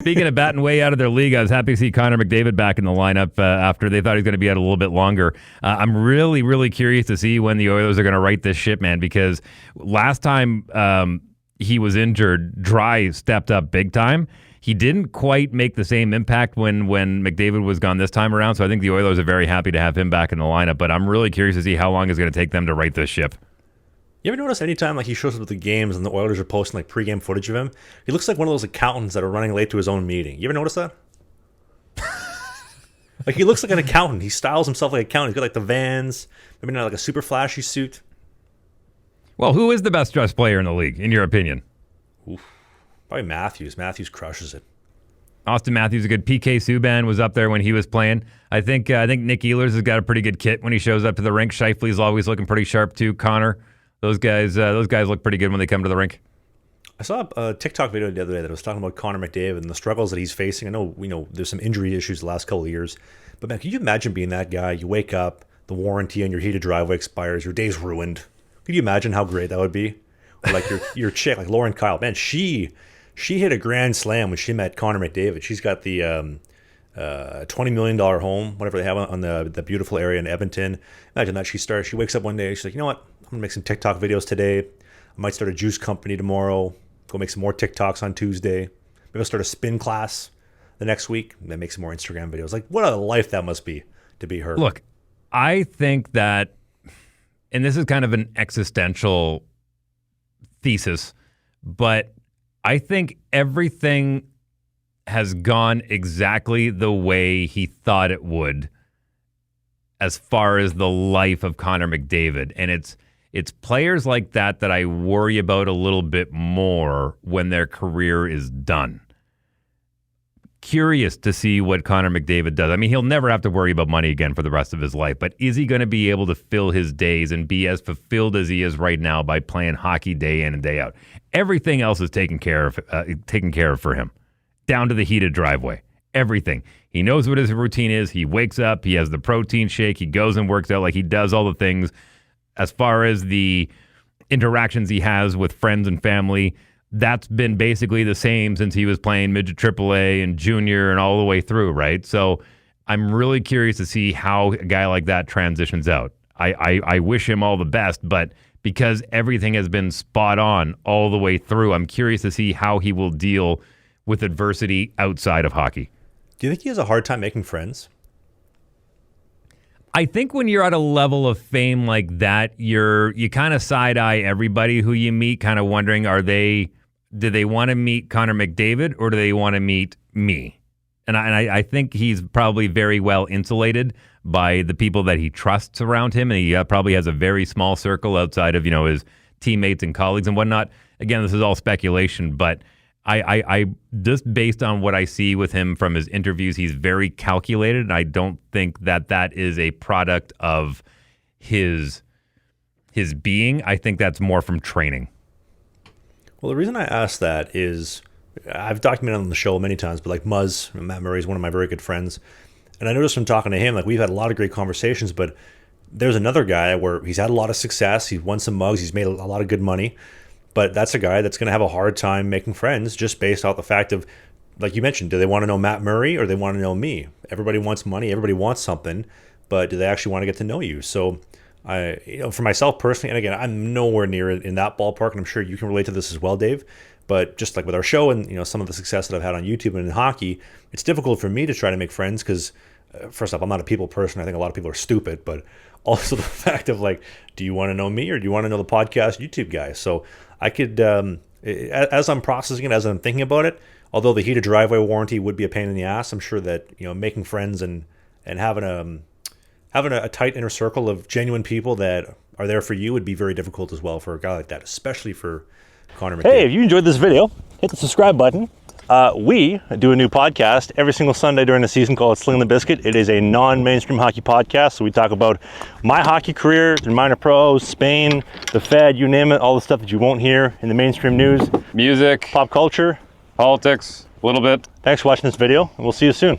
Speaking of batting way out of their league, I was happy to see Connor McDavid back in the lineup after they thought he was going to be out a little bit longer. I'm really, really curious to see when the Oilers are going to right this ship, man, because last time he was injured, Dry stepped up big time. He didn't quite make the same impact when McDavid was gone this time around, so I think the Oilers are very happy to have him back in the lineup, but I'm really curious to see how long it's going to take them to right this ship. You ever notice anytime he shows up at the games and the Oilers are posting pregame footage of him, he looks like one of those accountants that are running late to his own meeting. You ever notice that? He looks like an accountant. He styles himself like an accountant. He's got the Vans, maybe not a super flashy suit. Well, who is the best dressed player in the league, in your opinion? Oof. Probably Matthews. Matthews crushes it. Austin Matthews is a good. PK Subban was up there when he was playing. I think Nick Ehlers has got a pretty good kit when he shows up to the rink. Scheifele's always looking pretty sharp too. Connor. Those guys look pretty good when they come to the rink. I saw a TikTok video the other day that was talking about Connor McDavid and the struggles that he's facing. I know there's some injury issues the last couple of years, but man, can you imagine being that guy? You wake up, the warranty on your heated driveway expires, your day's ruined. Could you imagine how great that would be? Or your chick, like Lauren Kyle, man, she hit a grand slam when she met Connor McDavid. She's got the $20 million home, whatever they have on the beautiful area in Edmonton. Imagine that she wakes up one day, she's like, you know what? I'm going to make some TikTok videos today. I might start a juice company tomorrow. Go make some more TikToks on Tuesday. Maybe I'll start a spin class the next week. And then make some more Instagram videos. What a life that must be to be her. Look, I think that, and this is kind of an existential thesis, but I think everything has gone exactly the way he thought it would as far as the life of Connor McDavid. And it's players like that I worry about a little bit more when their career is done. Curious to see what Connor McDavid does. I mean, he'll never have to worry about money again for the rest of his life, but is he going to be able to fill his days and be as fulfilled as he is right now by playing hockey day in and day out? Everything else is taken care of for him, down to the heated driveway. Everything. He knows what his routine is. He wakes up, he has the protein shake, he goes and works out, he does all the things. As far as the interactions he has with friends and family, that's been basically the same since he was playing midget AAA and junior and all the way through, right? So I'm really curious to see how a guy like that transitions out. I wish him all the best, but because everything has been spot on all the way through, I'm curious to see how he will deal with adversity outside of hockey. Do you think he has a hard time making friends? I think when you're at a level of fame like that, you kind of side-eye everybody who you meet, kind of wondering, do they want to meet Connor McDavid or do they want to meet me? And I think he's probably very well insulated by the people that he trusts around him, and he probably has a very small circle outside of his teammates and colleagues and whatnot. Again, this is all speculation, but I just based on what I see with him from his interviews, he's very calculated, and I don't think that is a product of his being. I think that's more from training. Well, the reason I asked that is I've documented on the show many times, but Muzz, Matt Murray is one of my very good friends, and I noticed from talking to him, we've had a lot of great conversations, but there's another guy where he's had a lot of success, he's won some mugs, he's made a lot of good money, but that's a guy that's going to have a hard time making friends just based off the fact of, like you mentioned, do they want to know Matt Murray or they want to know me? Everybody wants money, everybody wants something, but do they actually want to get to know you? So for myself personally, and again, I'm nowhere near in that ballpark, and I'm sure you can relate to this as well, Dave, but just with our show and some of the success that I've had on YouTube and in hockey, it's difficult for me to try to make friends because first off, I'm not a people person. I think a lot of people are stupid, but also the fact of do you want to know me or do you want to know the podcast YouTube guy? So I could, as I'm processing it, as I'm thinking about it, although the heated driveway warranty would be a pain in the ass, I'm sure that making friends and having a tight inner circle of genuine people that are there for you would be very difficult as well for a guy like that, especially for Connor McDavid. Hey, if you enjoyed this video, hit the subscribe button. We do a new podcast every single Sunday during the season called Sling the Biscuit. It is a non-mainstream hockey podcast, so we talk about my hockey career, the minor pros, Spain, the Fed, you name it, all the stuff that you won't hear in the mainstream news. Music, pop culture, politics, a little bit. Thanks for watching this video, and we'll see you soon.